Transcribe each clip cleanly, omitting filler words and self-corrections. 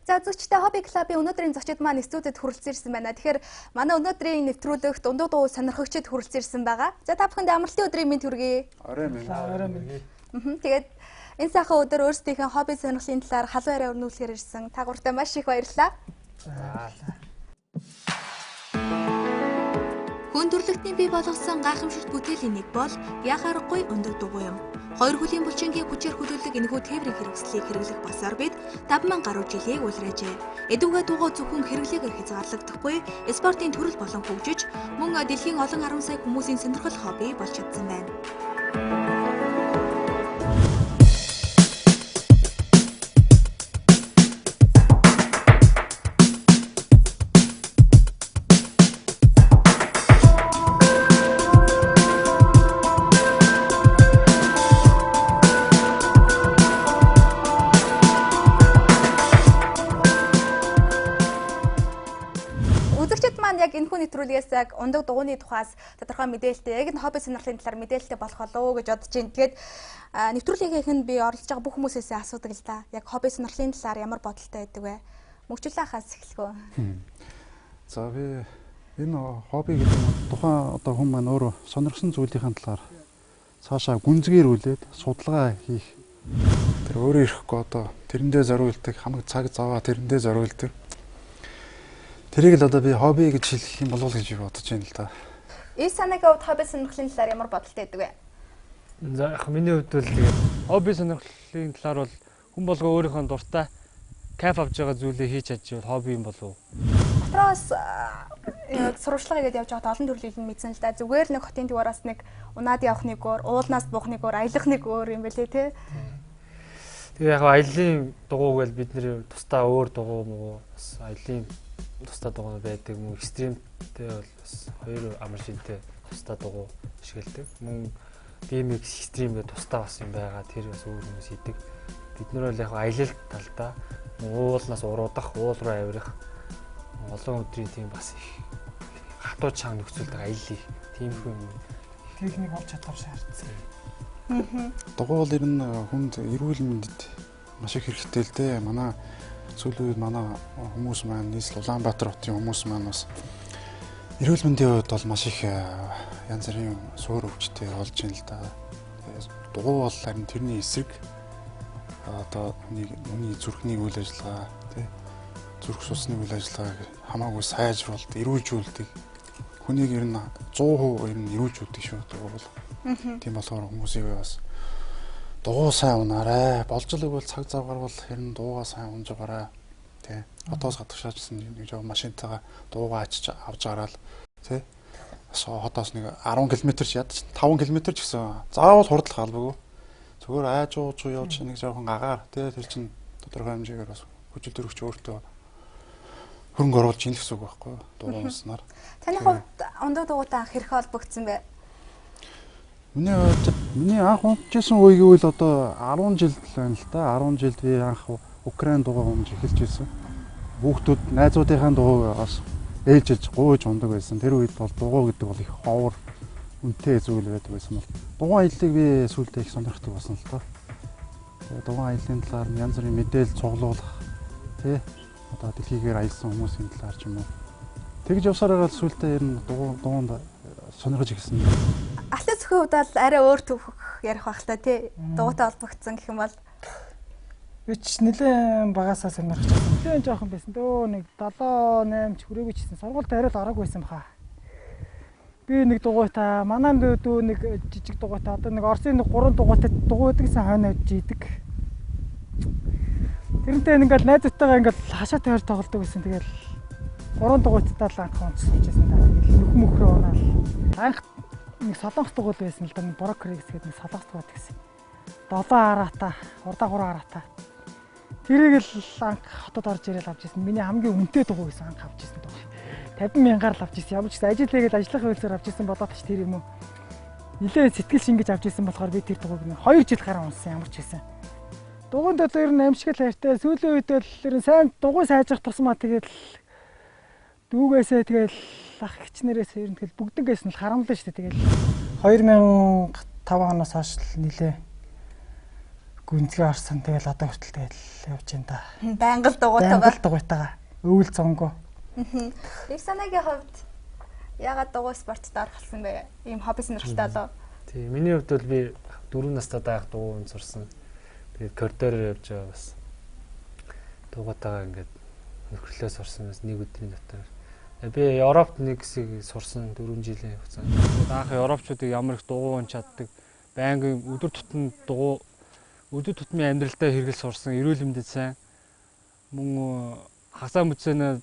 За зөвчтэй хобби клубын өнөөдрийн зочид маань студид хүрэлцэн ирсэн байна. Тэгэхээр манай өнөөдрийн нэвтрүүлэгт дундуу дуу сонирхогчид хүрэлцэн ирсэн байгаа. За та бүхэнд амралтын өдрийн мэнд хүргэе. Орой минь. Тэгээд энэ сайхан өдөр өөрсдийнхээ хобби сонирхлын талаар халуун яриа өрнүүлэхээр ирсэн. Та гуртаа маш их баярлалаа. Хүн төрөлхтний бий болгосон гайхамшигт бүтээлийн нэг бол яхаарахгүй өндөр дугуй юм. Хоёр хөлийн булчингийн хүчээр хүлээлдэг энэхүү тээврийн хэрэгслийг хэрэглэх басаар бид 50,000 гаруй жилийг улираажээ. Эдүгээ дугуй зөвхөн хэрэглээгээр хязгаарлагдахгүй, спортын төрөл болон хөгжиж, мөн дэлхийн олон 10 сая хүмүүсийн сонирхол хобби болж чадсан байна. Яг энэ хүн нэвтрүүлгээс яг ундаг дугуйны тухаас тодорхой мэдээлэлтэй, яг энэ хобби сонирхлын талаар мэдээлэлтэй болох болов уу гэж бодож байна. Тэгээд нэвтрүүлгийнхээ эхэнд би оролцож байгаа бүх хүмүүсээс асуудаг л да. Яг хобби сонирхлын талаар ямар бодолтой байдаг вэ? Мөгчлөө хаас эхлэхөө. За би энэ хобби гэдэг нь тухайн одоо хүн маань өөрөө сонирхсон зүйлийн талаар цаашаа гүнзгийрүүлээд судалгаа хийх. Тэр өөрөө ирэхгүй одоо тэрэндээ зориулдаг, хамаг цаг заваа тэрэндээ зориулдаг. Тэрийг л одоо би хобби гэж хэлэх юм болов уу гэж бодож байна л да. Санаагийн хувьд хобби сонирхлын талаар ямар бодолтой байдаг вэ? За яг миний хувьд бол тэгээд хобби сонирхлын талаар бол хүн болгоо өөрийнхөө дуртай кайф авч байгаа зүйлээ хийж чадчихвал хобби юм болов уу? Дотроос сурвалжлага гэдээ явж байгаад олон төрлийн юм мэдсэн л да. Зүгээр нэг хотын дугаараас нэг унаад явах нэг өөр, уулнаас буух нэг өөр, аялах нэг өөр юм байлээ те. Тэгээ яг аялын дугуй гэж бид нэр тусдаа өөр дугуй муу бас аялын тусдаа дугуй байдаг мөн экстремтэй бол бас хоёр амар шинтэй тусдаа дугуй ашигладаг. Мөн BMX экстрем гэдэг тусдаа бас юм байгаа. Тэр бас өөр хүмүүс хийдэг. Бид нар бол яг аялал талдаа уулнаас уруудах, уул руу авирах олон өдрийн тийм бас их хатуу чанга нөхцөлдөг аялал тиймэрхүү техник олж чадвар шаардсан. Дугуй бол ер нь хүнд эрүүл мэндэд маш их хэрэгтэй л дээ. Манай сүүлийн үед манай хүмүүс маань нийслэл Улаанбаатар хотын хүмүүс маань бас эрүүл мэндийн хувьд бол маш их янз бүрийн суур өвчтэй болж байна л да. Дугуй бол харин тэрний эсрэг одоо хүний зүрхний үйл ажиллагаа тий зүрх судасны үйл ажиллагааг хамаагүй сайжруулалт, эрүүлжүүлдэг. Хүнийг ер нь 100% ер нь эрүүлжүүлдэг шүү дугуй бол. Тийм болохоор хүмүүсийг бас дугуй сайн унаарай. Болж л игэл цаг зав гарвал хэрэн дуугаа сайн унж байгаарай. Тэ. Хотоос гадагшаачсан нэг жоо машинтайгаа дуугаа авч гараал. Тэ. Хотоос нэг 10 км ч ядаж 5 км ч гэсэн заавал хурдлах албагүй. Зүгээр айж ууж явж нэг жоохон агаар тэ тэр чин тодорхой хэмжээгээр бас хүчил төрөгч өөртөө хөрөнгө оруулж ийн л гэсэн үг байхгүй юу? Дуугаа унснаар. Таны хувьд ундаг дугуйтай анх хэрэг холбогдсон бэ? Миний анх унтжсэн үе гэвэл одоо 10 жил байна л да. 10 жилд би анх Украин дугуй унж эхэлж байсан. Хүүхдүүд найзуудынхаа дугуйгаас ээлжилж гуйж ундаг байсан. Тэр үед бол дугуй гэдэг бол их ховор үнэтэй зүйл байдаг байсан бол дугуй аяллыг би сүүлдээ их сонирхдаг болсон л доо. Тэгээ дугуй аяллын талаар янз бүрийн мэдээлэл цуглуулах тий одоо дэлхийгээр аялсан хүмүүсийн талаар ч юм уу. Тэгж явсараа сүүлдээ ер нь дугуйнд сонирхож эхэлсэн. Алтан цөхөн хувьд бол арай өөр төвх ярих байх та тий дугуйтай холбогдсон гэх юм бол би ч нэлээд багасаа сонирхож байсан. Нэлээд жоохон байсан. Дөө нэг 7 8 ч хүрээгүй чсэн. Сургуульд арай л ороогүй байсан баха. Би нэг дугуйтай, манай дүү нэг жижиг дугуйтай, одоо нэг Оросын нэг 3 дугуйтай дугуй гэдэг гэсэн хойно авч идэг. Тэрнтэй ингээд найзтайгаа ингээд хашаа тойр тоглодог гэсэн. Тэгэл 3 дугуйттай л анх унцсан гэсэн. Тэгэл нөх мөхрөө унаал. Анх нэг солонгос дугуй байсан л да нэг брокерикс гэдэг нэг солонгос дугуй гэсэн. 7 араата, урдаа 3 араата. Тэрийг л анх хотод орж ирэл авч ирсэн. Миний хамгийн үнэтэй дугуй гэсэн анх авч ирсэн дугуй. 50,000-аар л авч ирсэн. Ямар ч гэсэн ажил хийгээд ажиллах хөвлөөр авч ирсэн болоод ч тэр юм уу. Нилээ сэтгэл шингэж авч ирсэн болохоор би тэр дугуйг 2 жил гараа унсан ямар ч байсан. Дугуйд одоо ер нь амжигл хайртай. Сүүлийн үед л ер нь сайн дугуй сайжрах тусмаа тэгэл дүүгээсээ тэгэл ах хичнэрээс ер нь тэгэл бүгднгээс нь харамлаа шүү дээ. Тэгэл 2005 оноос хойш нилээ гүнзгий орсон тэгэл одоо хүртэл тэгэл явж байна да. Байнга л дугуйтаа. Байнга л дугуйтаага. Өвөл зонгоо. Их санаагийн хувьд ягаад дугуй спортод оролцсон бэ? Ийм хобби сонирхолтой болов. Тийм миний хувьд бол би 4 настай байхад дугуйн сурсан. Тэгээд коридороор явж байгаа бас дугуйтаага ингээд нөхрөлөө сурсан бас нэг өдрийн дотор. Би Европт нэг хэсэг сурсан 4 жилийн хугацаанд. Анх европчуудыг ямар их дугуй унч чаддаг, байнгын өдөр тутмын амьдралдаа хэрэгэл сурсан, эрүүл мэндэд сайн. Мөн хасаа мүцэнэ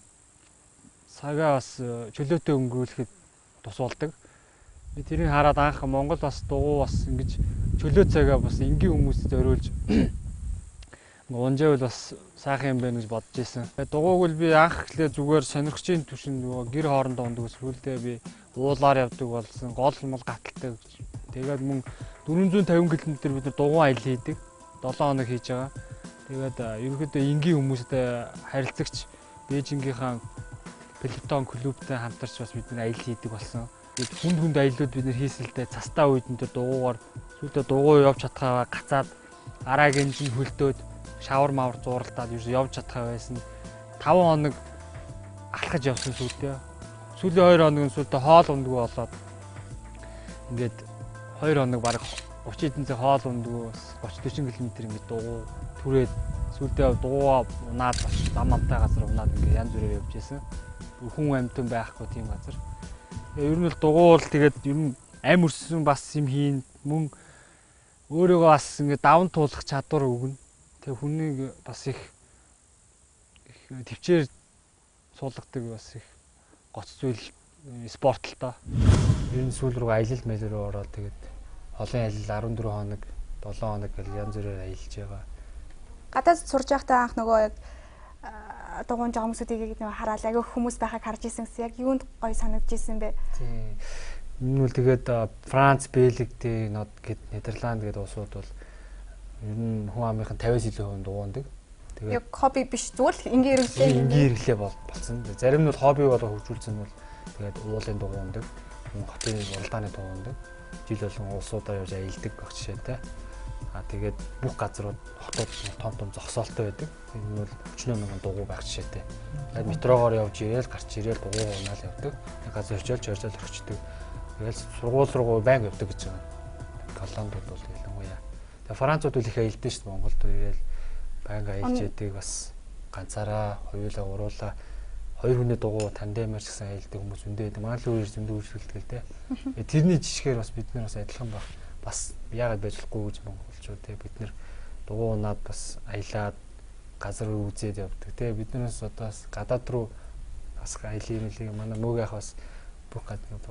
цагаа бас чөлөөтэй өнгөрүүлэхэд тус болдог. Би тэрийг хараад анх Монгол бас дугуй бас ингэж чөлөө цагаа бас энгийн хүмүүст зориулж унжаавал бас сайхан юм байна гэж бодож ирсэн. Дугуйг л би анх эхлээ зүгээр сонирхчийн түвшинд нөгөө гэр хоорондоо ундаг сүүлдээ би уулаар явдаг болсон. Гол мол гаталтай. Тэгээд мөн 450 км бид нар дугуй аялал хийдэг. 7 хоног хийж байгаа. Тэгээд ерөнхийдөө энгийн хүмүүстэй харилцагч Бээжингийнхаа пелотон клубтай хамтарч бас бид нар аялал хийдэг болсон. Тэгээд хүнд аяллууд бид нар хийсэлтэй цастаа үед энэ дугуйгаар сүүлдээ дугуй явж чадхаа гацаад араа гинжин хөлдөөд шавар мавар зууралтаад явж чадхаа байсан. 5 хоног алхаж явсан сүүлдээ. Сүүлийн 2 хоногийн сүүлдээ хоол ундгүй болоод ингээд 2 хоног бараг 30 эдэн цаг хоол ундгүй 30-40 км ингээд дугуй түрээд сүүлдээ дугуйгаа унаад бас зам амтай газар унаад ингээд янз бүрээр явж байсан. Хүн амьтан байхгүй тийм газар. Ер нь бол дугуй бол тэгээд ер нь ам өрсөн бас юм хийн мөн өөрийгөө бас ингээд даван туулах чадвар өгнө. Тэгээ хүнийг бас их төвчээр суулгадаг бас их гоц зүйл спорт л тоо. Ер нь сүүл рүү аялал мэл рүү ороод тэгээд холын аялал 14 хоног 7 хоног гэл янз бүрээр аялж байгаа. Гадаад сурж байхдаа анх нөгөө яг дугуйн жоо хүмүүсүүдийг нэг хараад агай хүмүүс байхыг харж ирсэн гэсэн яг юунд гоё санагдж ирсэн бэ? Тийм. Энэ бол тэгээд Франц, Бельги, нод гэд Нидерланд гэдэг улсууд бол ер нь хүн амынхын 50-аас илүү хувь дугуйндаг. Тэгээд яг хобби биш зүгээр л энгийн хэрэглээ. Энгийн хэрэглээ болсон. Зарим нь бол хобби болоо хөгжүүлсэн нь бол тэгээд уулын дугуйндаг, мөн хотын уралдааны дугуйндаг. Жил болгон улсуудаар явж аялдаг гэх жишээтэй. Тэгээд бүх газрууд хотод том зогсоолтой байдаг. Энэ нь бол 40 мянган дугуй байх жишээтэй. Тэгээд метрогоор явж ирээл гарч ирээл дугуй унаал явдаг. Нэг газар очиод орчдөг. Тэгэл сургууль руу байнга явдаг гэж байгаа. Голландууд бол ялангуяа. Тэгээ Францууд бол их аялдсан шүү дээ. Монголд ирээл байнга аялж яадаг бас ганцаараа хоёулаа уруулаа 2 хүний дугуй тандемаар ч гэсэн аялдаг хүмүүс зөндөө байдаг. Манай л үеэр зөндөө үйлчлүүлдэг л дээ. Тэрний жишгээр бас бид нар бас адилхан баг. Бас яагаад байж болохгүй гэж монголчууд те бид нар дугуй унаад бас аялаад газар үзээд явдаг те биднээс одоо гадаад руу бас аялын мэлийг манай мөг ах бас бүх гаднууд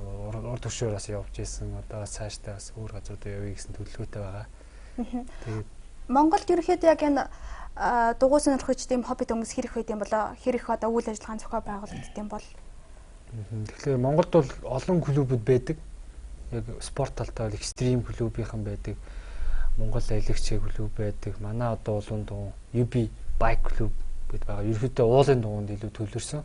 урд төвшөөр бас явж исэн одоо цаашдаа бас өөр газруудаа явъя гэсэн төлөвлөгөөтэй байгаа. Тэгээд Монголд ерөөхдөө яг энэ дугуй сонирхогч тийм хоббит хүмүүс хэрэг байд юм болоо хэрэг одоо үйл ажиллагааны зохио байгуулагддаг юм бол. Тэгэхээр Монголд бол олон клубуд байдаг. Яг спорт талтай бол экстрим клубийнхан байдаг. Монгол аялагч клуб байдаг. Манай одоо улуун дугуй UB bike клуб гэд байгаа. Ерөнхийдөө уулын дугуйнд илүү төлөрсөн.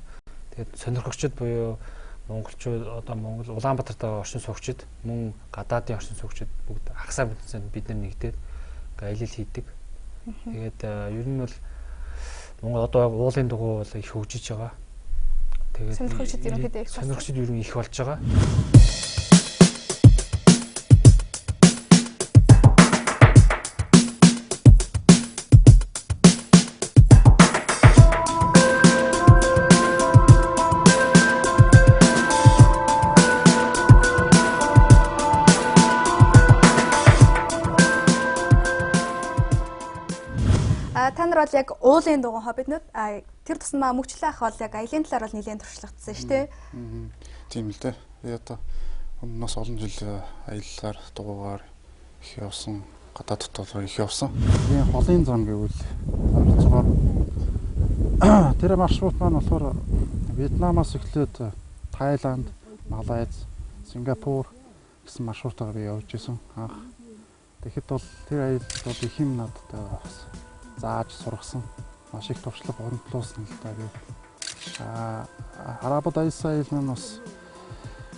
Тэгээд сонирхогчд буюу монголчууд одоо Монгол Улаанбаатарт байгаа орчин суугчид мөн гадаадын орчин суугчид бүгд хагасаа бүтэнсэнд бид нар нэгдээд аялал хийдэг. Тэгээд ер нь бол Монгол одоо уулын дугуй бол их хөгжиж байгаа. Тэгээд сонирхогчд ерөнхийдөө их сонирхогчд ер нь их болж байгаа. Та нар бол яг уулын дугуй хоббитнууд тэр тусмаа мөгчлөө ах бол яг аялын талаар бол нэлээд туршлагатсан шүү дээ. Тийм л дээ. Би одоо өмнөөс олон жил аяллаар дугуйгаар их явсан, гадаад дотор их явсан. Би холын зам гэвэл онцгоор тэр маршрут маань болохоор Вьетнамаас эхлээд Тайланд, Малайз, Сингапур гэсэн маршрутаар би явж исэн анх. Тэгэхэд бол тэр аялал бол их юм надтай бас зааж сургасан. Маш их туршлага онцлуулсан л да би. Арабад аялсан аялал нь бас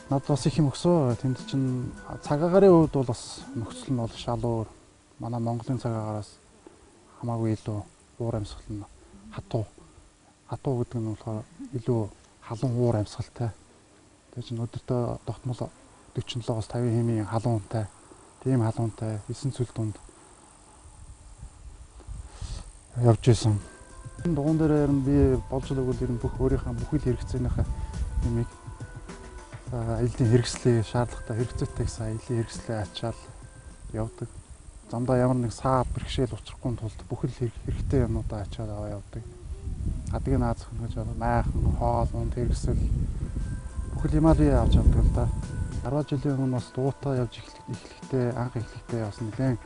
надад бас их юм өгсөн. Тэнд чинь цаг агарын хувьд бол бас нөхцөл нь бол шал өөр. Манай Монголын цаг агаараас хамаагүй илүү уур амьсгал нь хатуу гэдэг нь болохоор илүү халуун уур амьсгалтай. Тэгээ чинь өдөртөө тогтмол 47-оос 50 хэмийн халуунтай, тийм халуунтай 9 цүл дунд явж исэн. Энэ дугуун дээр нь би болж л өгвөл ер нь бүх өөрийнхөө бүхэл хэрэгцээнийхээ нэмийг аяллаа хэрэгслээ шаардлагатай хэрэгцээтэй гэсэн аяллаа хэрэгслээ ачаал явдаг. Замдаа ямар нэг саа бэрхшээл учрахгүй тулд бүхэл хэрэгтэй юмудаа ачаад аваа явдаг. Адгийн наазах гэж майхан, хоол, унд хэрэгсэл бүхэл юмаа би авч явдаг л да. 10 жилийн өмнө бас дуутаа явж эхлэхдээ анх эхлэхдээ бас нэлээд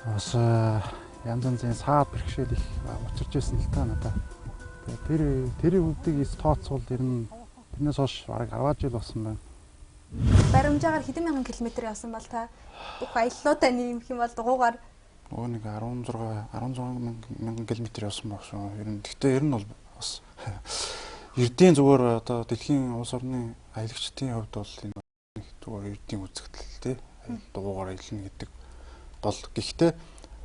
бас янз янзын саад бэрхшээл их учирч ирсэн л та надаа. Тэгээ тэр үдийг тооцвол ер нь тэрнээс хойш бараг 10 жил болсон байна. Баримжаагаар хэдэн мянган километр явсан бол та бүх аяллуудаа нэмэх юм бол дугуугаар нэг 16 мянган километр явсан баг шүү. Ер нь гэхдээ ер нь бол бас ердийн зүгээр одоо дэлхийн улс орны аялагчдын хувьд бол энэ нэг зүгээр ердийн үзэгдэл тий дугуугаар аялна гэдэг бол гэхдээ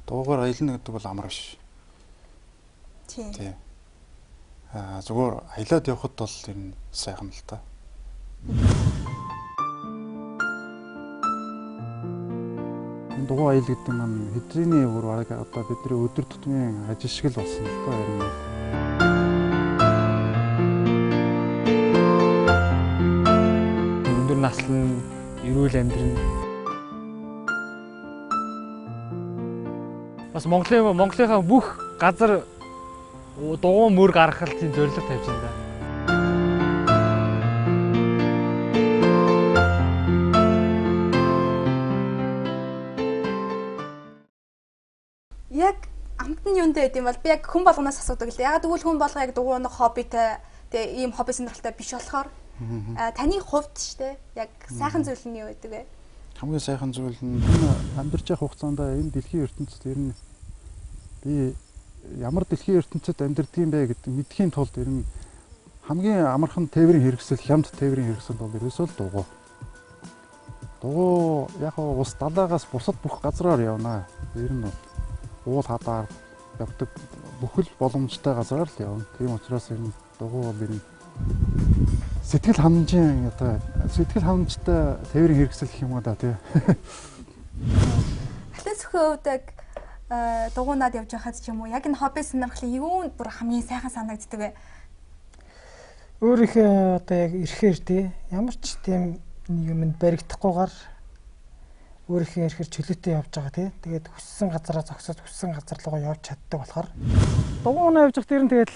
дугуугаар аялна гэдэг бол амар биш. Тий. Зүгээр аялаад явхад бол ер нь сайхан л та. Дугуй аял гэдэг нь хэдийний бүр бараг одоо бидний өдөр тутмын ажил шиг л болсон л та ер нь. Өндөр наслан, эрүүл амьдрал. Бас Монголынхаа бүх газар дугуй мөр гаргахын зорилго тавьж байна да. Яг амтны юундэ гэдэм бол би яг хүн болгоноос асуудаг л. Ягаад гэвэл хүн болго яг дугуй нэг хоббитэй тэгээ ийм хобби сонирхолтой биш болохоор таны хувьд штэ яг сайхан зүйл нь юу гэдэг вэ? Хамгийн сайхан зүйл нь хүн амьдарч явах хугацаанд энэ дэлхийн ертөнцид ер нь би ямар дэлхийн ертөнцид амьдардаг юм бэ гэдэг мэдхийн тулд ер нь хамгийн амархан тээврийн хэрэгсэл, хямд тээврийн хэрэгсэл бол ерөөсөө л дугуй. Дугуй яг ус далаагаас бусад бүх газраар явна. Ер нь бол уул хадаар явдаг бүхэл боломжтой газраар л явна. Тийм учраас энэ дугуй бол энэ сэтгэл ханамжтай тээврийн хэрэгсэл гэх юм уу да тий. Хатан сөхөө хувьд дугуйнаад явж байхад ч юм уу яг энэ хобби сонирхлын юунд бүр хамгийн сайхан санагддаг вэ? Өөрийнхөө одоо яг ирэхээр тий ямар ч тийм юмд баригдахгүйгээр өөрийнхөө ирэхээр чөлөөтэй явж байгаа тий. Тэгээд хүссэн газараа зогсоод хүссэн газар руугаа явж чаддаг болохоор дугуйнаа явж байхад тэр нь тэгээд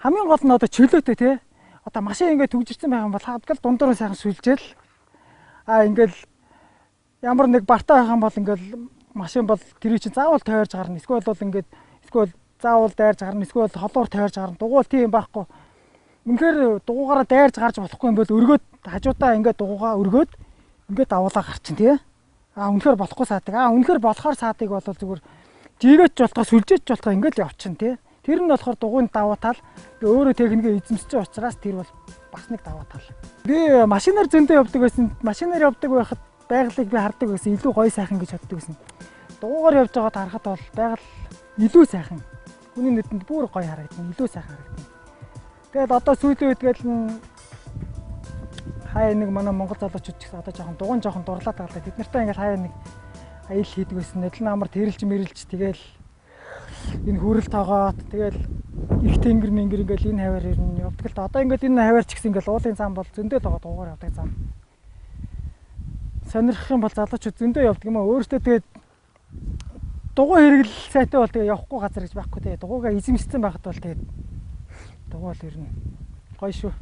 хамгийн гол нь одоо чөлөөтэй тий. Одоо машин ингээд төгжирсэн байгаа юм бол хадгал дундуур сайхан сүлжээл ингээл ямар нэг бартаа байх юм бол ингээл машин бол тэрий чинь заавал тойрж гарна. Эсвэл заавал дайрж гарна. Эсвэл холоор тойрж гарна. Дугуй тийм байхгүй. Үнэхээр дугуйгаараа дайрж гарч болохгүй юм бол өргөөд хажуудаа ингээд дугуйгаа өргөөд ингээд давуулаа гарчин тий. Үнэхээр болохгүй саадаг. Үнэхээр болохоор саадыг бол зүгээр жигээч болтгоо сүлжээч болтгоо ингээд л явчихна тий. Тэр нь болохоор дугуйнд даваа тал өөрөө техникээ эзэмсэж байгаа учраас тэр бол бас нэг даваа тал. Би машинаар зөндөө явдаг байсан. Машинаар явдаг байхад байгалыг би хардаг байсан. Илүү гоё сайхан гэж боддог байсан. Дугуйгаар явж байгаад харахад бол байгаль илүү сайхан. Хүний нүдэнд бүр гоё харагдана. Илүү сайхан харагдана. Тэгээд одоо сүүлийн үед гэл хаяа нэг манай монгол залуучууд ч гэсэн одоо жоохон дурлаад байгаа. Бид нартай ингээл хаяа нэг аял хийдэг байсан. Нэдлэн амар тэрэлж мэрэлж тэгэл энэ хүрэл тоогоод тэгэл их тэнгэр мэнгэр ингээл энэ хаваар ирнэ явдаг л да. Одоо ингээд энэ хаваар ч гэсэн ингээл уулын зам бол зөндөө байгаа дугуйгаар явдаг зам. Сонирхох юм бол залуучууд зөндөө явдаг юм аа. Өөртөө тэгээд дугуй хэрэгэл сайтай бол тэгээ явахгүй газар гэж байхгүй тэгээ дугуйгаа эзэмшсэн байхад бол тэгээд дугуй л ирнэ. Гоё шүү.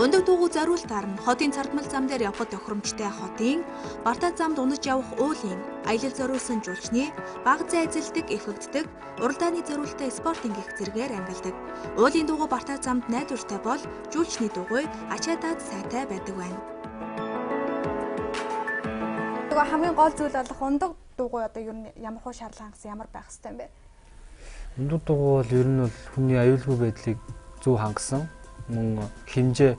Өндөг дуугүй зориултаар нь хотын цардмал зам дээр явхад тохиромжтой хотын Бартаа замд унаж явах уулын аялал зориулсан жуулчны бага зай эзэлдэг, эффектдэг, уралдааны зориултаа спортын гих зэргээр ангилдаг. Уулын дуугүй Бартаа замд найдвартай бол жуулчны дуугүй ачаатаад сайтай байдаг байна. нөгөө хамгийн гол зүйл болох ундаг дугуй одоо ер нь ямар хуу шаардлага хангасан ямар байх хэвтэй юм бэ? Ундаг дугуй бол ер нь бол хүний аюулгүй байдлыг зөв хангасан мөн хэмжээ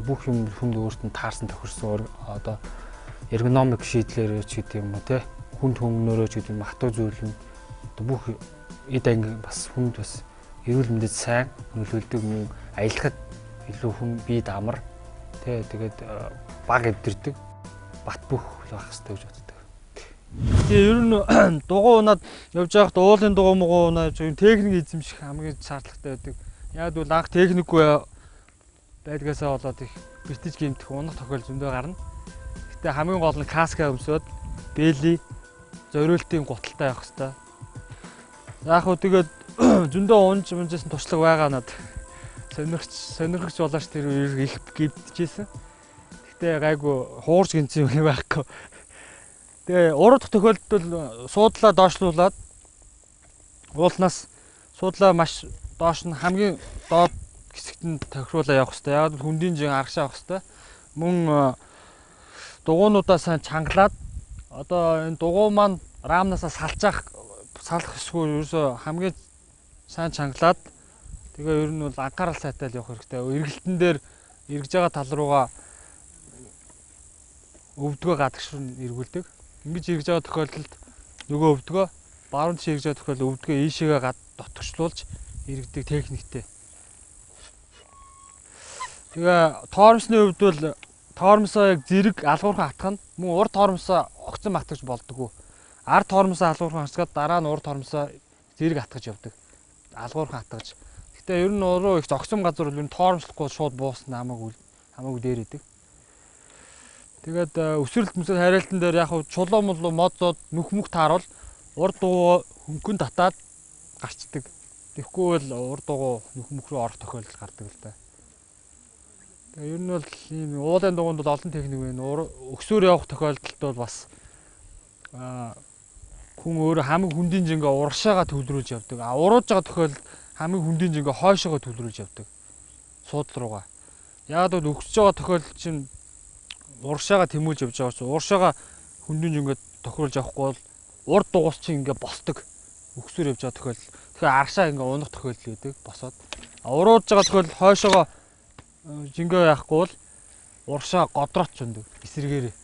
бүх юм хүнд өөртөө таарсан тохирсон одоо эргономик шийдлэр ч гэдэг юм уу те хүнд хөнгөнөөрөө ч гэдэг юм хатуу зүйл нь одоо бүх эд анги бас хүнд бас эрүүл мэндэд сайн нөлөөлдөг мөн аялахад илүү хүн бие дамар те тэгээд баг эвдэрдэг бат бөх байх хэрэгтэй гэж боддог. Тэгээ ер нь дугуй унаад явж байхад уулын дугуй муугаа унаад юм техник эзэмших хамгийн шаардлагатай байдаг. Яг бол анх техникгүй байдгаасаа болоод их бэртэж гэмтэх унах тохиол зөндөө гарна. Гэтэ хамгийн гол нь каска өмсөд бэли зориултын гуталтай явах хэрэгтэй. Яг хөө тэгээд зөндөө унжсэн туршлага байгаа надад. Сонирхогч болооч тэр их гэмтчихсэн. Гэтэ гайгүй хуурч гинцэн юм байхгүй. Тэгээ урд тохиолдолд суудлаа доошлуулад уулнаас суудлаа маш доош нь хамгийн доод хэсэгт нь тохируулаа явах хэрэгтэй. Яг л хүндийн жин аргашаа авах хэрэгтэй. Мөн дугуйнуудаа сайн чангалаад одоо энэ дугуй маань рамнасаа салах эсгүй ерөөсө хамгийн сайн чангалаад тэгээ ер нь бол анхаарал сайтай л явах хэрэгтэй. Эргэлтэн дээр эргэж байгаа тал руугаа өвдгөө гадагшрын эргүүлдэг. Ингэж эргэж байгаа тохиолдолд нөгөө өвдгөө баруун тийш эргэж байгаа тохиолдолд өвдгөө ийшээгээ дотгочлуулж эргэдэг техниктэй. Тэгээ тоормсны хувьд бол тоормсоо яг зэрэг алгуурхан хатгах нь мөн урд тоормсоо огцон хатгаж болдгоо. Ард тоормсоо алгуурхан хатгаад дараа нь урд тоормсоо зэрэг хатгаж явдаг. Алгуурхан хатгаж. Гэтэ ер нь уруу их зогсон газар бол тоормслохгүй шууд буусна хамаагүй дээр идэг. Тэгээд өсвөрлөлт мэсэл хариалтан дээр яг чулуу молуу модзод нүх тааруул урд дугуй хөнгөн татаад гарчдаг. Тэгэхгүй бол урд дугуй нүх рүү орох тохиолдол гардаг л да. Ер нь бол ийм уулын дугуйнд бол олон техник байна. Өксөөр явах тохиолдолд бол бас хүн өөрөө хамгийн хүндийн жингээ урагшаага төвлөрүүлж явдаг. Урууж байгаа тохиолдолд хамгийн хүндийн жингээ хойшоогоо төвлөрүүлж явдаг. Суудал руугаа. Яг бол өксөж байгаа тохиолдолд чинь урагшаага тэмүүлж явж байгаа ч урагшаага хүндийн жингээ тохируулж явахгүй бол урд дугуйс чинь ингээ босдог. Өксөөр явж байгаа тохиолдол. Тэгэхээр аргашаа ингээ унах тохиолдол үүдэг босоод. Урууж байгаа тохиолдолд хойшоогоо жингээ яахгүй бол урагшаа годроч өндөг эсэргээрээ.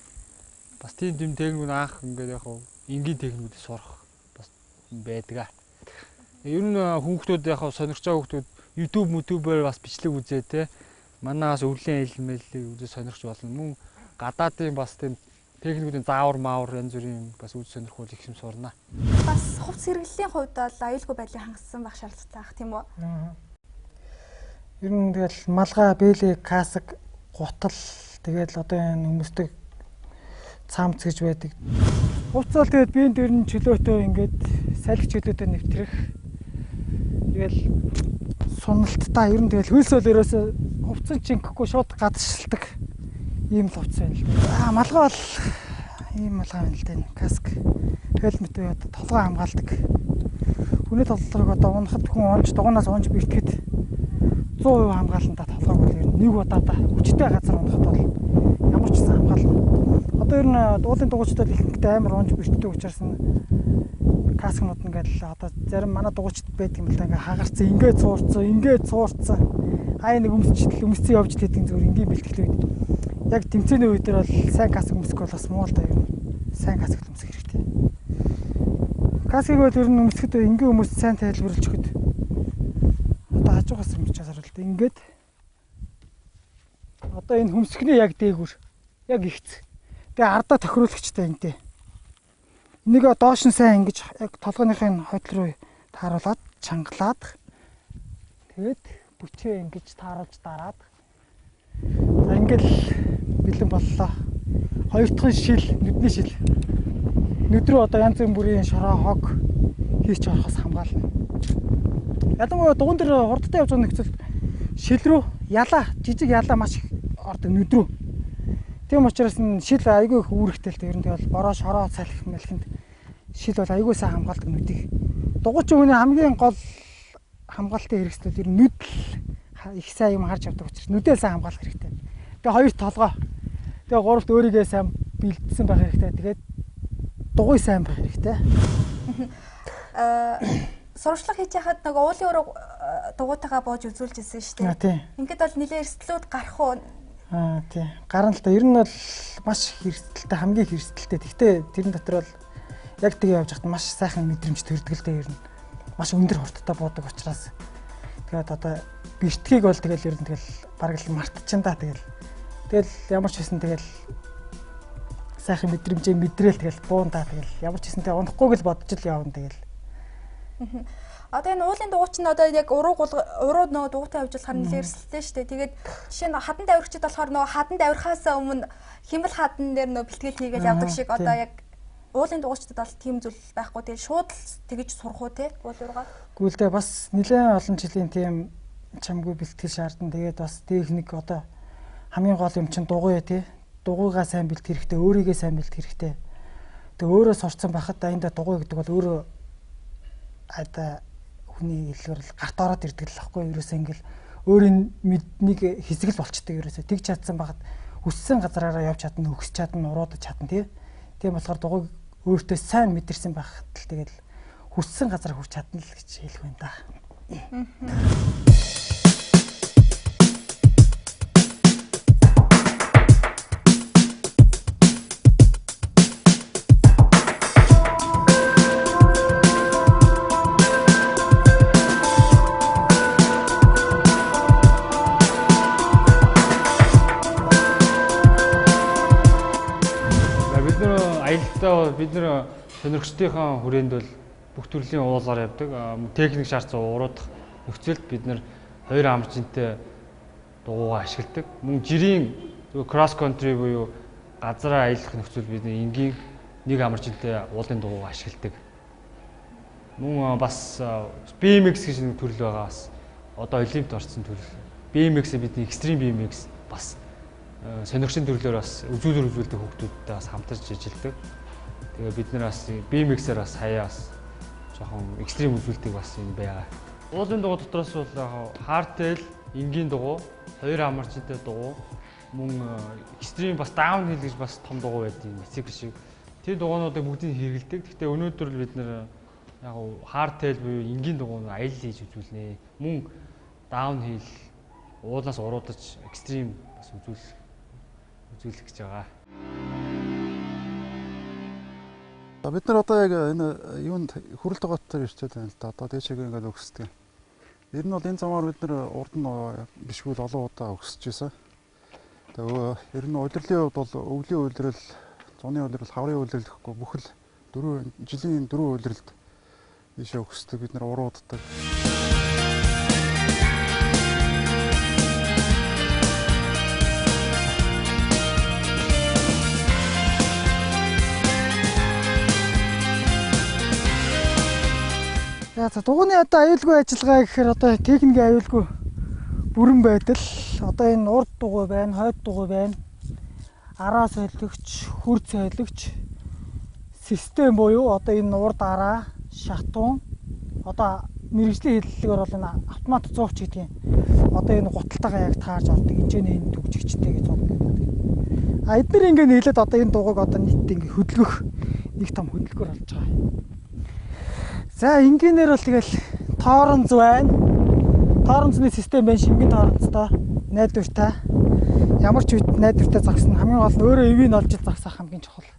Бас тийм техник анх ингээд яг энгийн техникүүдийг сурах бас байдаг. Ер нь хүүхдүүд яг сонирхож байгаа хүүхдүүд YouTube-ээр бас бичлэг үзээ те. Манаас өвлийн хэлмэллийг үзээ сонирхож болно. Мөн гадаадын бас тийм техникүүдийн заавар янз бүрийн бас үз сонирхол их юм сурна. Бас хувцс хэрэглэлийн хувьд бол аюулгүй байдлыг хангасан байх шаардлагатай ах тийм үү? Ер нь тэгэл малгай, бэлэг, каск, гутал тэгэл одоо энэ өмсдөг цаамц гэж байдаг. Хувцс бол тэгээд биеийн дээр нь чөлөөтэй ингээд салхи чөлөөтэй нэвтрэх. Тэгэл суналттай ер нь тэгэл хөлсөөл ерөөсө хувцсан чингэхгүй шууд гадшилдаг ийм л хувцс байна л дээ. Малгай бол ийм малгай байна л дээ. Каск, хелмет уу толгой хамгаалдаг. Хүний толгойг одоо унахад хүн дугуйнаас унж бэртгэхэд 100% хамгаалалтаа толгойг бол ер нь нэг удаадаа хүчтэй газар унахад бол ямар ч гэсэн хамгаална. Одоо ер нь уулын дугуйчдад ихэнхдээ амар унж бэртдэг учраас каскнууд ингээл одоо зарим манай дугуйчд байдаг юм л да ингээ хагарцсан ингээд цуурцсан хай нэг өмсцэн явж тэдэг зүгээр ингийн бэлтгэл үед яг тэмцээний үед бол сайн каск өмсөх бол бас муу л да ер нь сайн каск өмсөх хэрэгтэй. Каскыг бол ер нь өмсөхэд ингийн хүмүүс сайн тайлбарлаж өгöd одоо хажуугаас өмсчээс харуул да ингээд одоо энэ хөмсгний яг дээгүүр яг ихц. Тэгээ ардаа тохируулагчтай энтэй. Энийг доош нь сайн ингэж яг толгойнхын хойдол руу тааруулаад чангалаад тэгээд бүчээ ингэж тааруулж дараад за ингээл бэлэн боллоо. Хоёр дахь шил, нүдний шил. Нүд рүү одоо янз бүрийн шороо хог хийч орохоос хамгаална. Ялангуяа дугуйн дээр хурдтай явж байгаа нөхцөл шил рүү жижиг ялаа маш их ордог нүд рүү. Тийм учраас шил айгүй их үүрэгтэй л дээ. Ер нь тэгэл бороо шороо салхи мэлхэнд шил бол айгүй сайн хамгаалдаг нүдийг. Дугуйч хүний хамгийн гол хамгаалтын хэрэгслүүд ер нь нүд их сайн юм харж авдаг учраас нүдээ сайн хамгаалах хэрэгтэй. Тэгээ хоёрт толгой. Тэгээ гуравт өөрийгөө сайн бэлдсэн байх хэрэгтэй. Тэгээд дугуй сайн байх хэрэгтэй. Сурвалжлага хийж яхад нөгөө уулын өрөө дугуйтайгаа бууж үзүүлж ирсэн шүү дээ. Ингээд бол нэлээд эрсдлүүд гарах уу? Тий. Гарна л та. Ер нь бол маш их эрсдэлтэй, хамгийн их эрсдэлтэй. Гэхдээ тэрэн дотор бол яг тэгээ явж хахад маш сайхан мэдрэмж төрдөг л дээ ер нь. Маш өндөр хурдтай буудаг учраас. Тэгээд одоо бэртгийг бол тэгэл ер нь тэгэл бараг л мартчихна да тэгэл. Тэгэл ямар ч хэсэн тэгэл сайхан мэдрэмжээ мэдрээл тэгэл буунда тэгэл ямар ч хэсэн тэг унахгүйг л бодож л явна тэгэл. Одоо энэ уулын дугуйч нь одоо яг уруу нөгөө дугуйтай явж болохоор нэлээд эрсдэлтэй шүү дээ. Тэгээд жишээ нь хаданд авирчид болохоор нөгөө хаданд авирхаасаа өмнө химэл хадан дээр нөгөө бэлтгэл хийгээл явдаг шиг одоо яг уулын дугуйчдад бол тийм зүйл байхгүй. Тэгээд шууд тэгэж сурах уу те уул ургаа. Гүйл дээ бас нэлээд олон жилийн тийм чамгүй бэлтгэл шаардна. Тэгээд бас техник одоо хамгийн гол юм чинь дугуй те. Дугуйгаа сайн бэлтгэх хэрэгтэй, өөрийгөө сайн бэлтгэх хэрэгтэй. Тэгээд өөрөө сурцсан байхад аянда дугуй гэдэг бол өөрөө ада хүний хэлээр л гарт ороод ирдэг л байхгүй ерөөсөө ингээл өөрийн нэг хэсэг л болчдөг ерөөсөө тэг чадсан багт өссөн газараараа явж чадна өгс чадна уруудаж чадна тийм болохоор дугуйг өөртөө сайн мэдэрсэн байхад л тэгэл хүссэн газар хүрч чадна л гэж хэлэх байна да. Бид нэр сонирхчдынхаа хүрээнд бол бүх төрлийн уулаар явдаг. Техник шаардсан уруудах нөхцөлд бид нэр хоёр амарчинтай дугуйгаа ашигладаг. Мөн жирийн кросс контри буюу газараа аялах нөхцөл бид энгийн нэг амарчинтай уулын дугуйгаа ашигладаг. Мөн бас BMX гэж нэг төрөл байгаа бас одоо олимпиад орсон төрөл. BMX бидний экстрим BMX бас сонирхчийн төрлөөр бас үзүүлдэг хүүхдүүдтэй бас хамтарч ажилладаг. Тэгээ бид нар бас BMX-ээр бас хаяа бас жоохон экстрим үзүүлдэг бас юм байгаа. Уулын дугуй дотроос бол яг hardtail, энгийн дугуй, хоёр амарчинтай дугуй, мөн экстрим бас downhill гэж бас том дугуй байдаг мотоцикл шиг. Тэр дугуйнуудыг бүгдийг хэрэгэлдэг. Гэхдээ өнөөдөр л бид нар яг hardtail буюу энгийн дугуйг аялал хийж үзүүлнэ. Мөн downhill уулаас уруудаж экстрим бас үзүүлэх гэж байгаа. Бид нар одоо яг энэ юунд хүрэлт гоотоор ирчээд байна л да. Одоо дэшегээ ингээд өгсдөг. Ер нь бол энэ замаар бид нар урд нь бишгүй л олон удаа өгсөж байсан. Тэгээ ер нь удирлын хувьд бол өвлийн үйлрэл, зуны үйлрэл, хаврын үйлрэл гэхгүй бүхэл 4 жилийн 4 үйлрэлд ийшээ өгсдөг. Бид нар урууддаг. За дугуйны одоо аюулгүй ажиллагаа гэхээр одоо техникийн аюулгүй бүрэн байдал. Одоо энэ урд дугуй байна, хойд дугуй байна. Араа солигч, хүр солигч систем буюу одоо энэ урд араа, шатун одоо мэргэжлийн хэллэгээр бол энэ автомат 100 ч гэдэг юм. Одоо энэ гуталтайгаа яг таарж ордог хэмжээний энэ төгжигчтэй гэж боддог. Эдгээр ингээд нийлээд одоо энэ дугуйг одоо нийтдээ ингээд хөдөлгөх нэг том хөдөлгөөр болж байгаа. За энгийнээр бол тэгэл тооронц байна. Тооронцны систем байна, шингэн тооронцтой, найдвартай. Ямар ч үед найдвартай загсан хамгийн гол нь өөрөө эвийг олж загсах хамгийн чухал.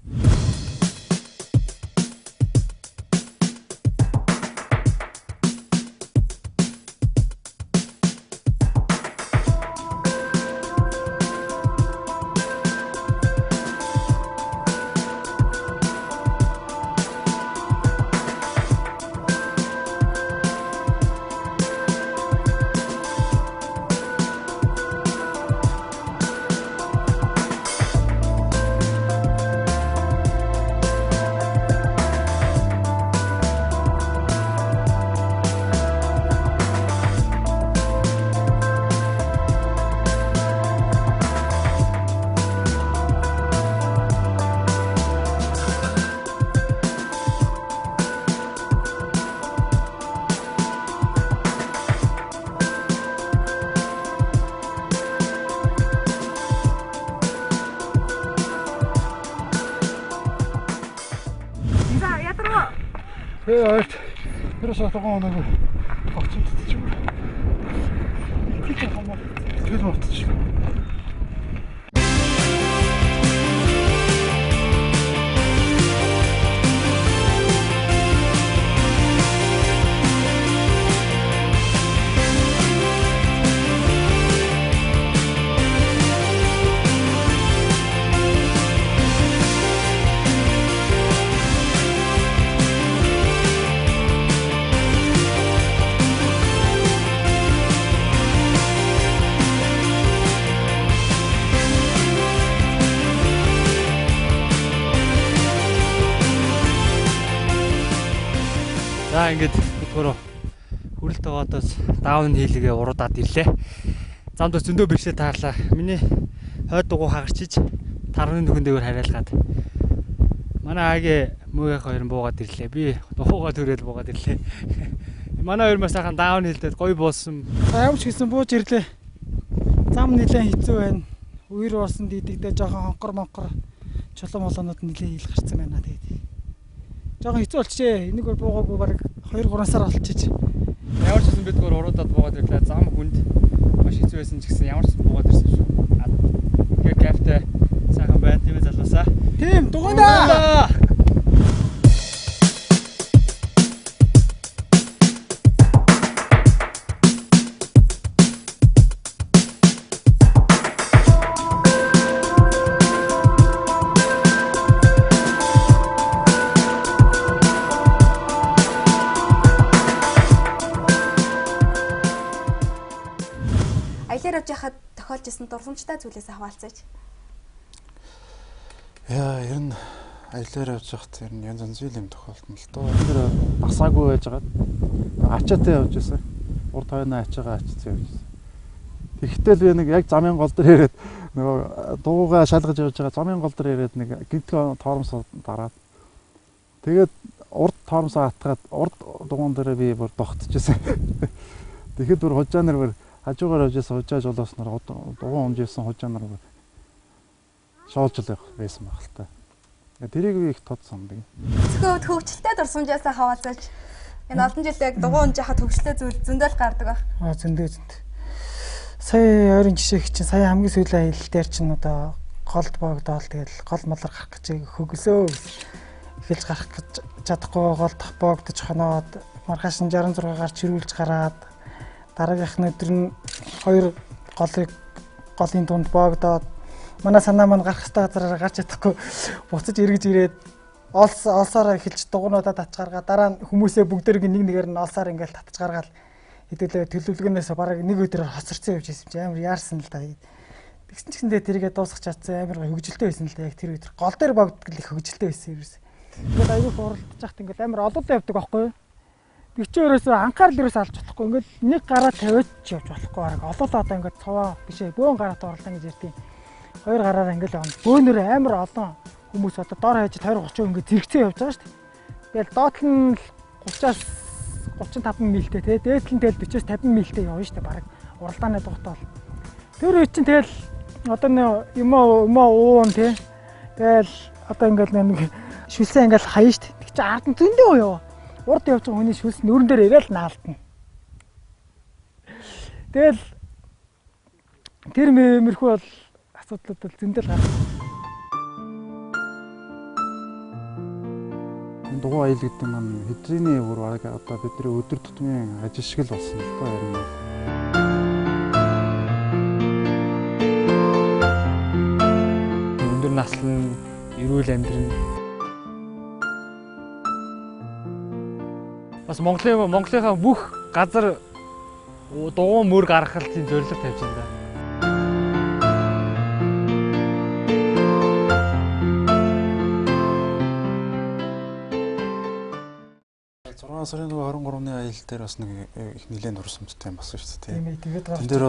Тэгээд ерөөсөө тухайн нэг хавцдаг юм. Тэр мовтчих. За ингээд бидгөрөө хүрэлт байгаадаас даун хийлгээ уруудаад ирлээ. Замд зөндөө бэрхшээ таарлаа. Миний хойд дугуй хагарчиж тарны нүгэнтэйгээр хариалгаад манай агийн мөөх хоёр нь буугаад ирлээ. Би дуугаа төрөөл буугаад ирлээ. Манай хоёр маш сайхан даун хийлдээд гоё болсон. Ямар ч гэсэн бууж ирлээ. Зам нэлээд хэцүү байна. Үер орсон дийдэгдээ жоохон хонкор чулуун молоонууд нэлээд ил гарцсан байна тэгээд. Жоохон хэцүү болчихжээ. Энийг буугаагүй бараг 2-3 сар болчихж. Ямар ч гэсэн бид гөр уруудаад буугаад ирлээ. Зам хүнд маш хэцүү байсан ч гэсэн ямар ч буугаад ирсэн шүү. Тэгээ кафе сайхан байна тийм ээ залуусаа. Тийм дугуйнаа. Аялаар явж байхад тохиолж исэн дурсамжтай зүйлээс хаваалцаач. Яа, ер нь аялаар явж байхад ер нь янз янз юм тохиолдно л доо. Тэр басаагүй байжгаад ачаатай явж байсан. Урд хойноо ачаагаа ачцсан явж байсан. Тэгэхдээ би нэг яг замын гол дээр ирээд нөгөө дуугаа шалгаж явж байгаа замын гол дээр ирээд нэг гинтгэн тоормсоо дараад тэгээд урд тоормсоо атгаад урд дугуун дээр би бүр тогтчихсэн. Тэгэхэд бүр хужаа нар бүр хажуугаар явжсэн хужааж болоосноор дугуун өмжсэн хужаа нар шоолж л явах байсан баг л та. Тэрийг би их тод санддаг. Зөвхөн хөвгчлөлтэй дурсамжаас хаваалцаач. Энэ олон жил яг дугуун унж яхад хөвгчлөлтэй зүйл зөндөл гардаг баг. Зөндөө. Сая ойрын жишээ чинь сая хамгийн сүүлийн аялал дээр чинь одоо голд боогдоол тэгэл гол малар гарах гэж хөгөлөө эхэлж гарах гэж чадахгүй голд боогдож хоноод маргааш нь 66 гарч чирүүлж гараад дараагийнх нь өдөр нь 2 голын дунд боогдоод манай санаа маань гарах хэвээр газараар гарч чадахгүй буцаж эргэж ирээд олсоор эхэлж дугуйнуудаа татж гаргаа дараа нь хүмүүсээ бүгдээрээ нэг нэгээр нь олсоор ингээл татж гаргаал хэдүүлээ төлөвлөгөөнөөс бараг нэг өдрөөр хоцорсон явж байсан чинь амар яарсан л да. Тэгсэн ч гэсэндээ тэрийгээ дуусгах чадсан амар хөвгөлтэй байсан л да. Яг тэр өдөр гол дээр богдгол их хөвгөлтэй байсан юм. Ингээд аюух уралдаж яхад ингээд амар олоодаа явдаг байхгүй юу? Би ч өөрөөсөө анхаарал ерөөс алж болохгүй. Ингээд нэг гараа тавиач явж болохгүй бараг олоолаа одоо ингээд цаваа бишээ бөөн гараад орлоо гэж ярьдیں۔ 2 гараараа ингээд явна. Бөөнөрөө амар олон хүмүүс одоо доор хаяж 20-30 ингээд зэрэгцээ явж байгаа шүү дээ. Тэгэл доотлол нь 30-аас 35 милтэй тий дээдл нь тэгэл 40-аас 50 милтэй явна шүү дээ бараг уралдааны дугтаа бол. Тэр үе чинь тэгэл одоо юм уун тий тэгэл одоо ингээд нэг шүлсээ ингээд хаяа шүү дээ. Тэг чи ард нь зөндөө юу урд явж байгаа хүний шүлс нүүрэн дээр ирээл наалтна. Тэгэл тэр мэрхүү бол асуудлууд бол зөндөл гарна. Дугуй аял гэдэг нь хэдрийний өвөр бараг одоо бидний өдөр тутмын ажил шиг л болсон л доо юм. Өндөр наслан эрүүл амьдрал бас Монголынхаа бүх газар дугуун мөр гаргахалтын зорилго тавьж байна. 6 сарын 23-ны аялал дээр бас нэг их нэлээд дурсамжтай юм болсон шүү дээ. Тийм ээ тэгээд тэн дээр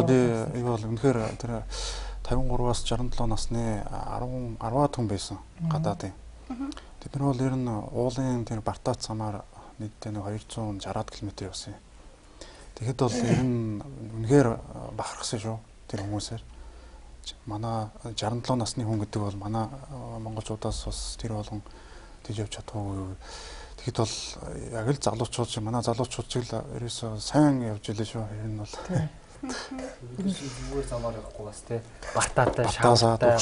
би бол үнэхээр тэр 53-аас 67 насны 10-аад хүн байсан гадаадын. Тэд нар бол ер нь уулын тэр Бартац самаар нийтдээ 260 км явсан. Тэгэхэд бол ер нь үнэхээр бахархсан шүү тэр хүмүүсээр. Манай 67 насны хүн гэдэг бол манай монголчуудаас бас тэр болгон тийж явж чадахгүй. тэгэхэд бол яг л залуучууд шиг манай залуучууд шиг л ерөөсөө сайн явж илээ шүү. Ер нь бол. Зүгээр замаар явахгүй бас тий. Батаатай, шавтаа,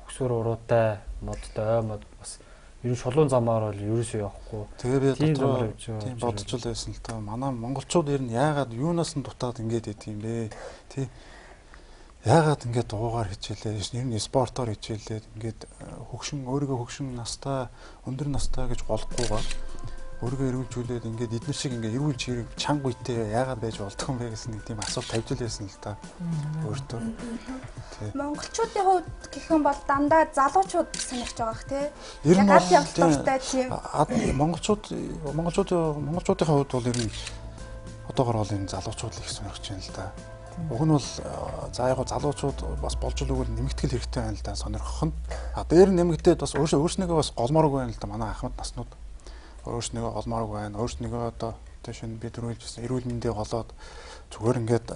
хөксөр уруутай, модтой, мод бас ер нь шулуун замаар бол ерөөсөө явахгүй. Тэгээ би дотроо тийм бодож л байсан л та. Манай монголчууд ер нь яагаад юунаас нь дутаад ингэж идэв юм бэ? Тий. Яагаад ингэж дуугаар хичээлээ? Ер нь спортоор хичээлээд ингэж өөрийгөө хөгшин настай, өндөр настай гэж голохгүйгээр өөрийгөө эргүүлжүүлээд ингээд эдгээр шиг ингээд эргүүлж хэрэг чанга үедээ яагаад байж болдгоо юм бэ гэсэн нэг тийм асуулт тавьж л байсан л та. Өөртөө. Монголчуудын хувьд гэх юм бол дандаа залуучууд сонирхож байгаа хэ тий. Яг аль явдалтай тийм. Монголчуудын хувьд бол ер нь одоогор бол энэ залуучууд л их сонирхож байна л да. Уг нь бол за яг залуучууд бас болж л өгвөл нэмэгтгэл хэрэгтэй байна л да сонирхох нь. Дээр нэмэгдээд бас өөрснийгөө бас голмоорог байна л да манай ахмад наснууд. Өөрснийгөө голмоорог байна. Өөрснийгөө одоо шинэ бид түрүүлжсэн эрүүл мэндийг голоод зүгээр ингээд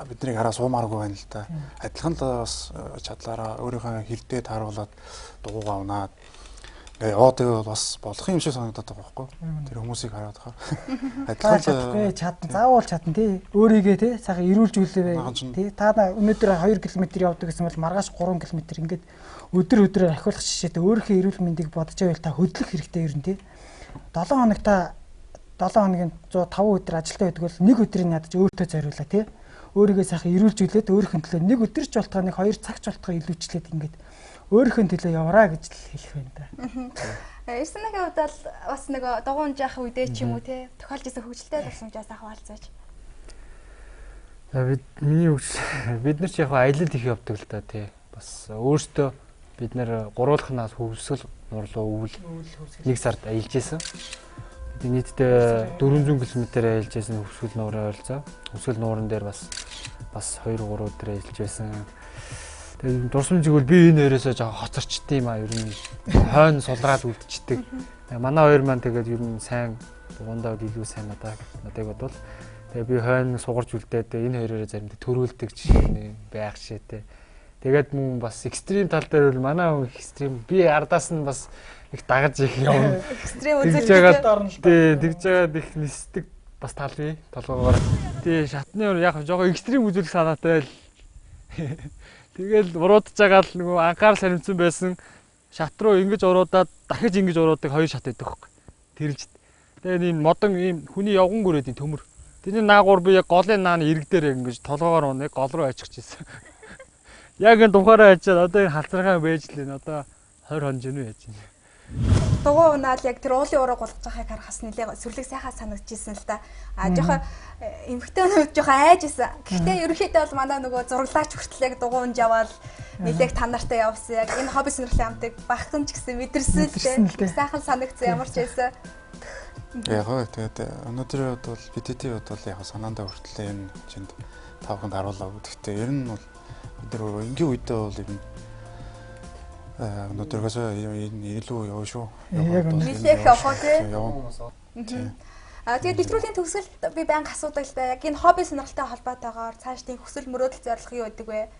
биднийг хараа суумааргүй байна л да. Адилхан л бас чадлаараа өөрийнхөө хэрдээ тааруулаад дугуугаа унаад ингээ яваад байвал бас болох юм шиг санагдаад байгаа байхгүй. Тэр хүмүүсийг хараад хаа. Адилхан чадна. Заавал чадна тий. Өөрийгөө тий сайхан эрүүлжүүлээ тий. Та өнөөдөр 2 км явдаг гэсэн бол маргааш 3 км ингээд өдөр ахиулах жишээтэй өөрийнхөө эрүүл мэндийг бодож байвал та хөдлөх хэрэгтэй ер нь тий. 7 хоногийн 105 өдөр ажилтаа байдаг бол нэг өдрийг ядаж өөртөө зориулаа тий. Өөрийгөө сайхан эрүүлжүүлээд өөрийнхөө төлөө нэг өдөр ч болтгоо нэг 2 цаг ч болтгоо илүүчлээд ингээд өөрийнхөө төлөө явараа гэж л хэлэх байна да. Эрсэнийхээ хувьд бол бас нэг дугуун жаах үедээ ч юм уу тий тохиолж исэн хөвгөлтэй тусламжаас хаваалцаж. Бид нар ч яг аялал их явдаг л да тий. Бас өөртөө бид нэр гурвуулхнаас хөвсгөл нурлуу өвөл нэг сард аялж исэн. Бид нийтдээ 400 км аялж исэн хөвсгөл нуурын ойролцоо. Хөвсгөл нууран дээр бас 2-3 өдөр аялж байсан. Тэгээд дурсамжиг бол би энэ хоёросоо жоо хоцорчт юм а ер нь хойно сулраад үлдчихдэг. Манай хоёр маань тэгээд ер нь сайн дугундаа илүү сайн надад бодвол тэгээд би хойно сугарч үлдээд энэ хоёроо заримдаа төрүүлдэг жишээ байх шээтэй. Тэгээд мөн бас экстрим тал дээр бол манай хүн экстрим би ардаас нь бас их дагаж их явна. Экстрим үзэлтэй орно л дээ. Тэгж жагаад их нисдэг бас тал бий толгоогоор. Тэгээ шатны яг жоохон экстрим үзүүлэх санаатай л тэгэл уруудж байгаа л нөгөө анхаарал харимцсан байсан шат руу ингэж уруудаад дахиж ингэж уруудаг 2 шат байдаг хөөх. Тэрэлж. Тэгээ энэ модон ийм хүний явган гүрээдийн төмөр. Тэрний наагур би яг голын нааны ирэг дээр ингэж толгоогоор унаа гол руу ачихж ирсэн. Яг энэ тухаараа ачаад одоо энэ халтрахаа байж л энэ одоо 20 хон жинүү яаж юм. Дугуй унаал яг тэр уулын ураг болгож байгааг харахаас нэлээ сүрлэг сайхан санагдчихсэн л да. Жоохон эмхтэнүүд жоохон айжсэн. Гэхдээ ерөнхийдөө бол манай нөгөө зураглаач хүртэл яг дугуй унж яваал нэлээх та нартай явсан. Яг энэ хобби сонирхлын амтыг багтхан ч гэсэн мэдэрсэн л дээ. Сайхан санагдсан ямар ч байсан. Яг тэгээд өнөөдрийн хувьд бол бидний хувьд бол яг санаандаа хүртэл энэ чинд тавханд харуулаа. Гэхдээ ер нь бол бид нар энгийн үедээ бол ер нь өнөөдрөөс илүү яваа шүү. Яг нэлээх явах тий. Тэгээд нэвтрүүлгийн төгсөлд би байнга асуудаг л да. Яг энэ хобби сонирхолтой холбоотойгоор цааш тийм хүсэл мөрөөдөл зорилго юу байдаг вэ?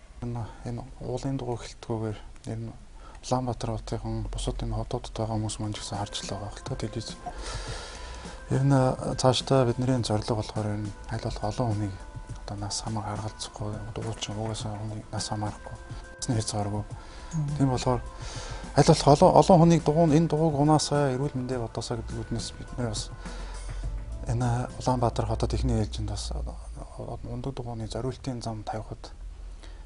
Энэ уулын дугуй эхэлтгүүгээр энэ Улаанбаатар хотын бусад энэ хотуудад байгаа хүмүүс маань ч гэсэн харж л байгаа хэл та телевиз. Ер нь цаашдаа бидний зорилго болохоор энэ аль болох олон хүнийг одоо нас хамаар харгалзахгүй дуучин угаасаа хүний нас хамаарахгүй. Насны хэцээргүй. Тийм болохоор аль болох олон хүнийг энэ дугуйг унаасаа эрүүл мэндэ бодосоо гэдэг үднэс бид нэр бас энэ Улаанбаатар хотод ихний ээлжинд бас ундаг дугуйны зориултын зам тавихад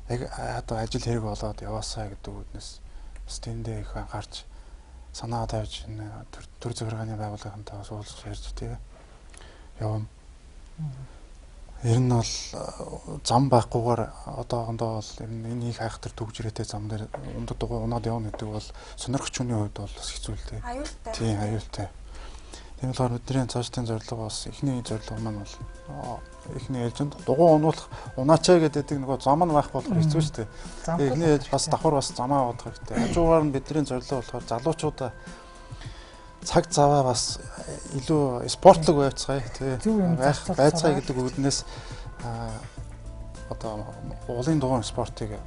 яг одоо ажил хэрэг болоод яваасаа гэдэг үднэс бас тэндээ их анхаарч санаа тавьж энэ төр захиргааны байгууллагынтай уулзаж ярьж тэгээ явна. Ер нь бол зам байхгүйгээр одоохондоо бол энэ их айхтар төгжрээтэй зам дээр ундаг дугуй унаад явна гэдэг бол сонирхч хүний хувьд бол бас хэцүү л дээ. Аюултай. Тийм аюултай. Тийм болохоор бидний цаашдын зорилго бас эхний зорилго маань бол эхний ээлжинд дугуй унуулах унаачаа гэдэг нөгөө зам нь байх болохоор хэцүү шүү дээ. Эхний ээлж бас давхар бас замаа удах хэрэгтэй. Хажуугаар нь бидний зорилго болохоор залуучуудаа цаг заваа бас илүү спортлог байцгаая тий байцгаая гэдэг үгнээс одоо уулын дугуйн спортыг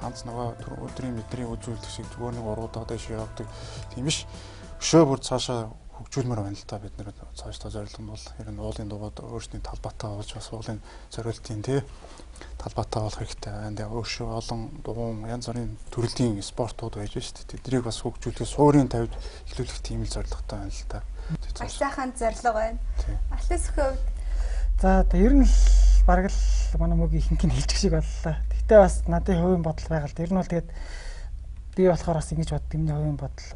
ганц нөгөө өдрийн мэдрийн үзүүлэлт шиг зүгээр нэг уруудаа дэш явдаг тийм биш өшөө бүр цаашаа хөгжүүлмээр байна л та бид нэр цаашдаа зорилго нь бол ер нь уулын дугуйд өөрсдийн талбайтаа болж бас уулын зориултын тий талбайтаа болох хэрэгтэй байна. Тэгээ өөршөө олон дугуун янз бүрийн төрлийн спортууд байж шүү дээ. Тэднийг бас хөгжүүлэх суурийн тавьд эхлүүлэх тийм л зорилготой байна л та. Маш сайхан зорилго байна. Алтис хөвд. За ер нь л бараг л манай мөгийн ихэнх нь хэлчих шиг боллоо. Гэхдээ бас надын хувийн бодол байгаа л да. Ер нь бол тэгээд би болохоор бас ингэж бод гэмний хувийн бодол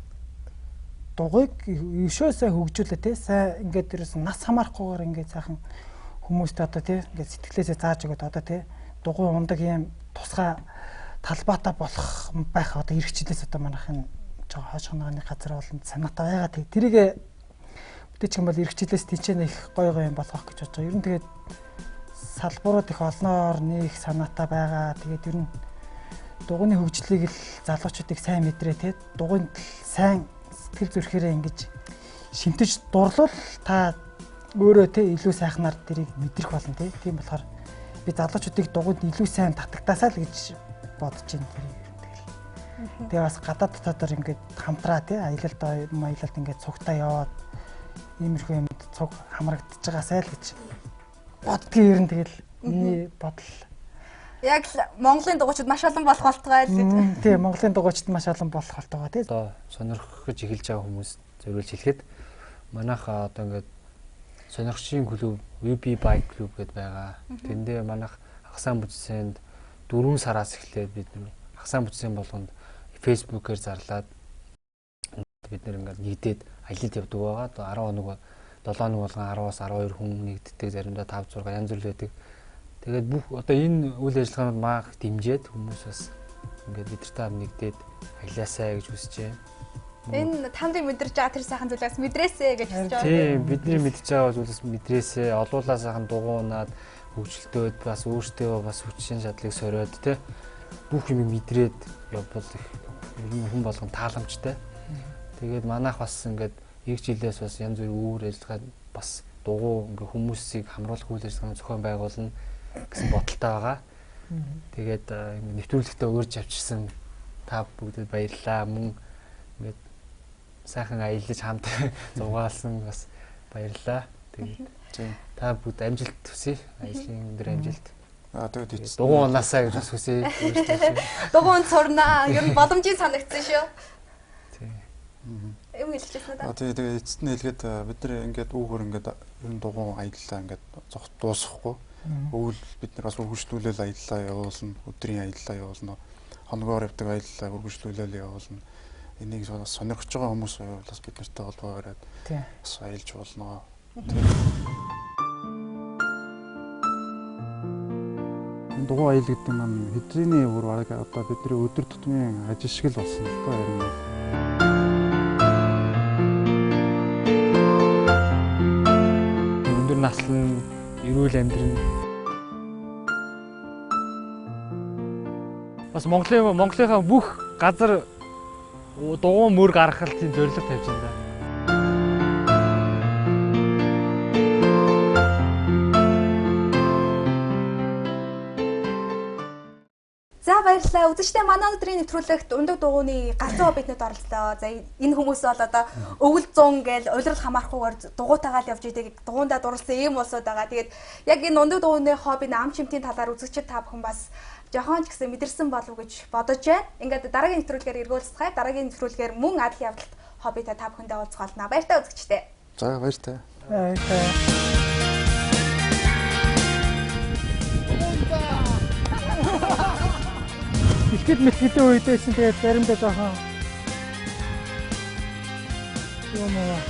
дугуйг өвшөөсөө хөгжүүлээ тий сайн ингээд ерөөс нас хамаарахгүйгээр ингээд сайхан хүмүүст одоо тий ингээд сэтгэлээсээ зааж өгöd одоо тий дугуй ундаг юм тусгай талбайтаа болох байх одоо эрхчлээс одоо манайхын жоо хойш хонооны газар болон санаатай байгаа тий тэрийг бүтээчих юм бол эрхчлээс тийчээ их гой юм болох гэж бодож байгаа. Ер нь тэгээд салбарууд их олноор нэг санаатай байгаа. Тэгээд ер нь дугуйны хөгжлийг л залуучуудыг сайн мэдрээ тий дугуйд сайн сэтгэл зүрхээрээ ингэж шимтэж дурлал та өөрөө те илүү сайхнаар тэрийг мэдрэх болно те. Тийм болохоор би залуучуудыг дугуйд илүү сайн татагтаасаа л гэж бодож байна тэрийг. Тэгээ бас гадаад дотоодор ингээд хамтраа те аялалд ингээд цугтаа яваад иймэрхүү юмд цуг хамрагдаж байгаасай л гэж боддгийн ер нь тэгэл миний бодол. Яг л Монголын дугуйчид маш олон болох болтгой л гэж. Тийм Монголын дугуйчид маш олон болох болтгой тий. Одоо сонирхож эхэлж байгаа хүмүүс зөвлөж хэлэхэд манайх одоо ингээд сонирхчийн клуб UB Bike Club гэдээ байгаа. Тэндээ манайх хагасаа бүжсэнд 4 сараас эхлээд бид хагасаа бүжсэн болгонд Facebook-ээр зарлаад бид нэр ингээд нэгдээд аялалд явдаг байгаа. Одоо 10 хоног 7 хоног болгон 10-аас 12 хүн нэгддэг, заримдаа 5 6 янз бүр байдаг. Тэгээд бүх одоо энэ үйл ажиллагаанд маах дэмжиж хүмүүс бас ингээд бидэртэй нэгдээд аялаасаа гэж хүсэж байна. Энэ тамдыг мэдэрч байгаа тэр сайхан зүйлээс мэдрээсэ гэж хэлж байгаа. Тийм бидний мэдж байгаа зүйлээс мэдрээсэ олуулаа сайхан дугуунаад хөгжилтөөд бас өөртөө бас хүчин чадлыг сориод те бүх юм мэдрээд явбал их хүн болгон тааламжтай. Тэгээд манайх бас ингээд их жилээс бас янз бүрийн өөр ажиллагаа бас дугуй ингээ хүмүүсийг хамруулах үйл ажиллагааны зохион байгуулна гэсэн бодолтой байгаа. Тэгээд нэвтрүүлэгтээ урьж авчирсан та бүгдэд баярлалаа. Мөн ингээд сайхан аялаж хамт зугаалсан бас баярлалаа. Тэгээд та бүгд амжилт хүсье. Ажлын өндөр амжилт. Тэгээд дугуй унаасаа гэж бас хүсье. Дугуйн цурнаа ер нь боломжийн санагдсан шүү. Тийм. Юм хэлчихсэн даа. Тэгээд эцэст нь хэлгээд бид нар ингээд үүгээр ингээд ер нь дугуй аяллаа ингээд зогт дуусахгүй. Өвөл бид нар бас үргэлжлүүлэл аяллаа явуулна, өдрийн аяллаа явуулна, хоногоор явдаг аяллаа үргэлжлүүлэл явуулна. Энийг сонирхож байгаа хүмүүс бас бид нартай холбоо бариад бас аялж болно. Энэ дугуй аял гэдэг маань хэдрэний бүр бараг одоо бидний өдөр тутмын ажил шиг л болсон л та юм. Өндөр наслан эрүүл амьдрал бас Монголынхаа бүх газар дугуй мөр гаргахалтын зорилго тавьж байна. За баярлалаа. Үзэгчдээ манай өдрийн нэвтрүүлэгт өндөг дугуйны галзуу биднүүд оролцлоо. За энэ хүмүүс бол одоо өвөл 100 гээл улирал хамаарахгүйгээр дугуйтайгаал явж идэг. Дугуйндаа дурлсан ийм улсууд байгаа. Тэгээд яг энэ өндөг дугуйны хоббины ам чимтийн талаар үзэгчид та бүхэн бас жохон ч гэсэн мэдэрсэн болов гэж бодож байна. Ингээд дараагийн нэвтрүүлгээр эргүүлцгээе. Дараагийн нэвтрүүлгээр мөн адил явдалт хоббитой та бүхэндээ уулзгаална. Баяртай үзэгчдээ. За баяртай. Ихтгэл мэтгэлэн үедээсэн тэгээд заримдаа жоохон юм аа.